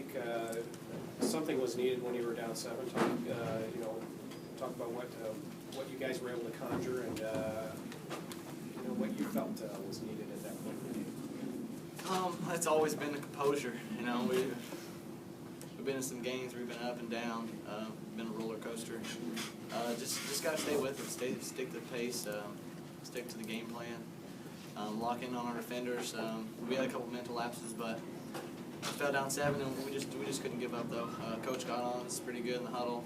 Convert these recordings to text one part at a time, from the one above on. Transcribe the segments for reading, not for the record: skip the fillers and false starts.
Jake, something was needed when you were down 7. Talk about what you guys were able to conjure and what you felt was needed at that point in the game. It's always been the composure. We've been in some games, we've been up and down, been a roller coaster. Just got to stay with it, stick to the pace, stick to the game plan, lock in on our defenders. We had a couple mental lapses, but we fell down 7, and we just couldn't give up though. Coach got on us pretty good in the huddle.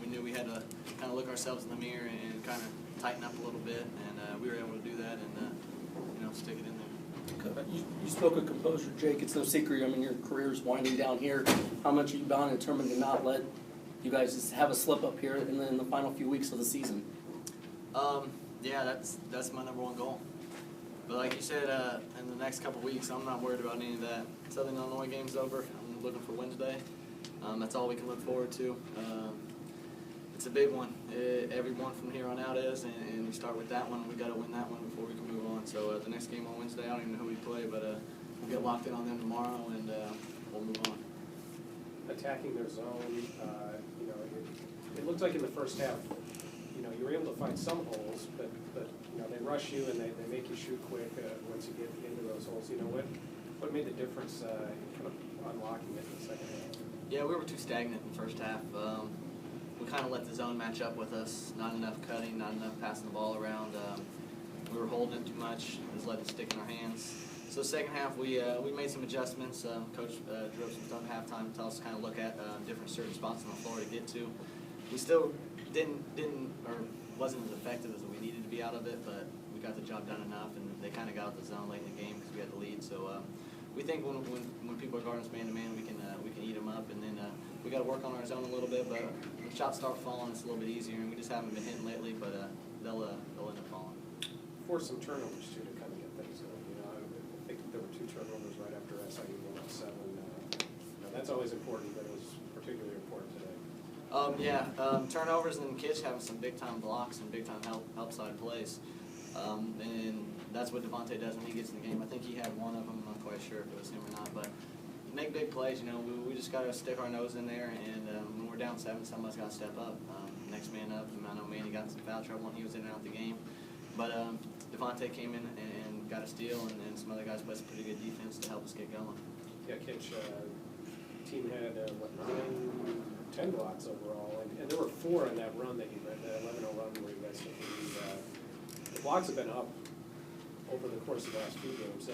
We knew we had to kind of look ourselves in the mirror and kind of tighten up a little bit, and we were able to do that and stick it in there. You spoke of composure, Jake. It's no secret. I mean, your career's winding down here. How much have you been determined to not let you guys just have a slip up here in the final few weeks of the season? Yeah, that's my #1 goal. But like you said, in the next couple weeks, I'm not worried about any of that. Southern Illinois game's over. I'm looking for Wednesday. That's all we can look forward to. It's a big one. Every one from here on out is, and we start with that one. We got to win that one before we can move on. So the next game on Wednesday, I don't even know who we play, but we'll get locked in on them tomorrow, and we'll move on. Attacking their zone, it looked like in the first half, you were able to find some holes, but they rush you and they make you shoot quick once you get into those holes. What made the difference in kind of unlocking it in the second half? Yeah, we were too stagnant in the first half. We kind of let the zone match up with us. Not enough cutting, not enough passing the ball around. We were holding it too much. It was letting it stick in our hands. So second half, we made some adjustments. Coach drove some stuff at halftime to tell us to kind of look at different certain spots on the floor to get to. We still wasn't as effective as we needed to be out of it, but we got the job done enough, and they kind of got out the zone late in the game because we had the lead. So we think when people are guarding us man to man, we can eat them up, and then we got to work on our zone a little bit. But when shots start falling, it's a little bit easier, and we just haven't been hitting lately. But they'll end up falling. Force some turnovers too to kind of get things going. I think there were 2 turnovers right after SIU won at 7. That's always important, but it was particularly important today. Turnovers and Kitch having some big-time blocks and big-time help side plays. And that's what Devontae does when he gets in the game. I think he had one of them. I'm not quite sure if it was him or not. But make big plays, we just got to stick our nose in there. And when we're down 7, somebody's got to step up. Next man up. I know Manny got in some foul trouble when he was in and out of the game. But Devontae came in and got a steal, and some other guys played some pretty good defense to help us get going. Yeah, Kitch, team had, 10 blocks overall, and there were 4 in that run that you read, the 11-0 run where you guys took the lead. The blocks have been up over the course of the last few games.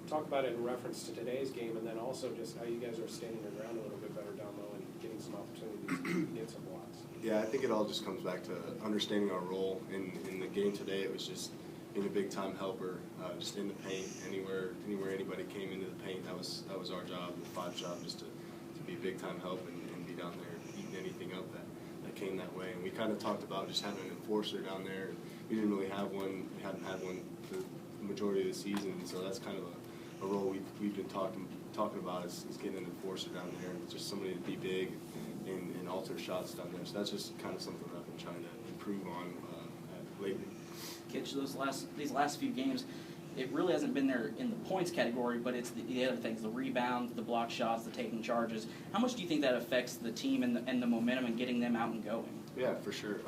Talk about it in reference to today's game, and then also just how you guys are standing your ground a little bit better down low and getting some opportunities to get some blocks. Yeah, I think it all just comes back to understanding our role. In the game today, it was just being a big-time helper, just in the paint, anywhere anybody came into the paint, that was our job, the 5 job, just to be big-time help and be down there eating anything up that came that way. And we kind of talked about just having an enforcer down there. We didn't really have one. We hadn't had one for the majority of the season, so that's kind of a role we've been talking about is getting an enforcer down there, just somebody to be big and alter shots down there. So that's just kind of something that I've been trying to improve on lately. Kitch, these last few games, it really hasn't been there in the points category, but it's the other things, the rebound, the block shots, the taking charges. How much do you think that affects the team and the momentum and getting them out and going? Yeah, for sure.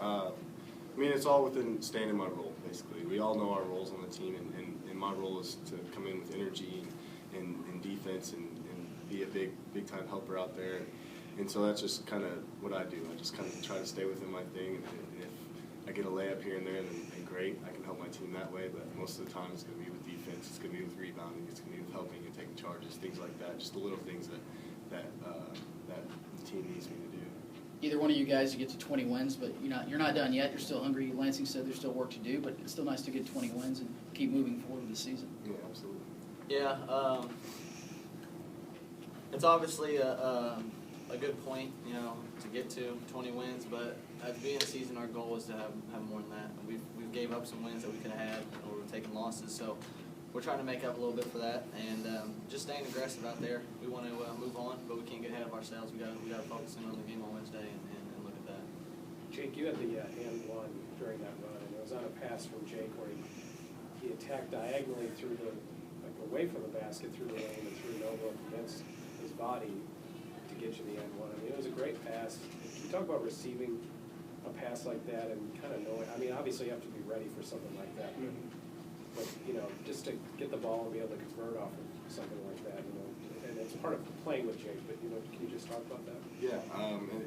It's all within staying in my role, basically. We all know our roles on the team, and my role is to come in with energy and defense and be a big-time helper out there. And so that's just kind of what I do. I just kind of try to stay within my thing, and if I get a layup here and there, then great, I can help my team that way, but most of the time it's going to be with defense, it's going to be with rebounding, it's going to be with helping and taking charges, things like that, just the little things that the team needs me to do. Either one of you guys, you get to 20 wins, but you're not done yet. You're still hungry. Lansing said there's still work to do, but it's still nice to get 20 wins and keep moving forward with the season. Yeah, absolutely. Yeah, it's obviously a good point, to get to 20 wins, but at the beginning of the season, our goal is to have more than that. We've gave up some wins that we could have had, or we've taken losses, so we're trying to make up a little bit for that, and just staying aggressive out there. We want to move on, but we can't get ahead of ourselves. We got to focus in on the game on Wednesday and look at that. Jake, you had the hand one during that run, and it was on a pass from Jake where he attacked diagonally through away from the basket, through the lane, and through no look against his body to get you the end one. I mean, it was a great pass. You talk about receiving a pass like that and kind of knowing, I mean, obviously you have to be ready for something like that, but you know, just to get the ball and be able to convert off of something like that, you know, and it's part of playing with Jake, but you know, can you just talk about that? Yeah,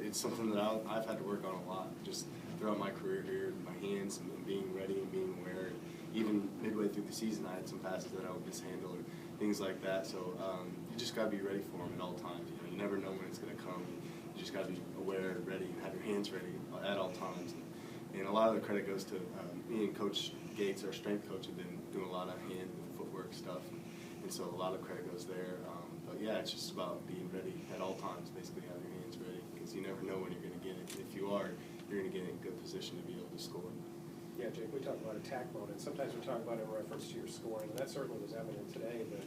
it's something that I've had to work on a lot, just throughout my career here, my hands and being ready and being aware. Even midway through the season, I had some passes that I would mishandle or things like that. So you just got to be ready for them at all times. You know, you never know when it's going to come. You just got to be aware, ready, and have your hands ready at all times. And a lot of the credit goes to me and Coach Gates, our strength coach, have been doing a lot of hand and footwork stuff, and so a lot of credit goes there. But yeah, it's just about being ready at all times, basically having your hands ready, because you never know when you're going to get it. If you are, you're going to get in a good position to be able to score. Yeah, Jake, we talk about attack mode, and sometimes we talk about it in reference to your scoring, and that certainly was evident today, but,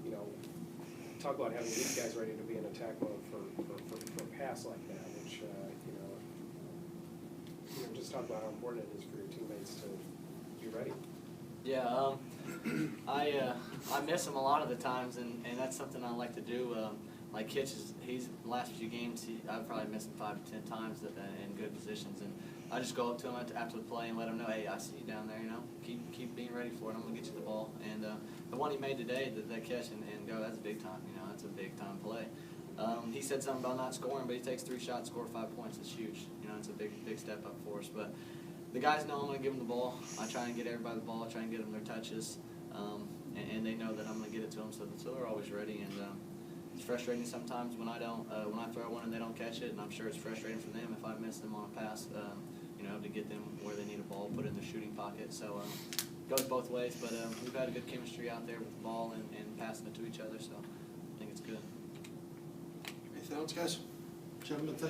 you know, talk about having these guys ready to be in attack mode for a pass like that, which, you know, just talk about how important it is for your teammates to be ready. Yeah, I miss him a lot of the times, and that's something I like to do. Like Kitch, he's the last few games, I've probably missed him 5 to 10 times in good positions, and I just go up to him after the play and let him know, hey, I see you down there, you know, keep being ready for it. I'm gonna get you the ball. And the one he made today, that catch and go, that's a big time. You know, that's a big time play. He said something about not scoring, but he takes 3 shots, score 5 points. It's huge. You know, it's a big step up for us. But the guys know I'm going to give them the ball. I try and get everybody the ball. I try and get them their touches, and they know that I'm going to get it to them, so they're always ready. And it's frustrating sometimes when I throw one and they don't catch it, and I'm sure it's frustrating for them if I miss them on a pass. You know, to get them where they need a ball, put it in their shooting pocket. So it goes both ways. But we've had a good chemistry out there with the ball and passing it to each other. So I think it's good. Anything else, guys? Gentlemen, thank you.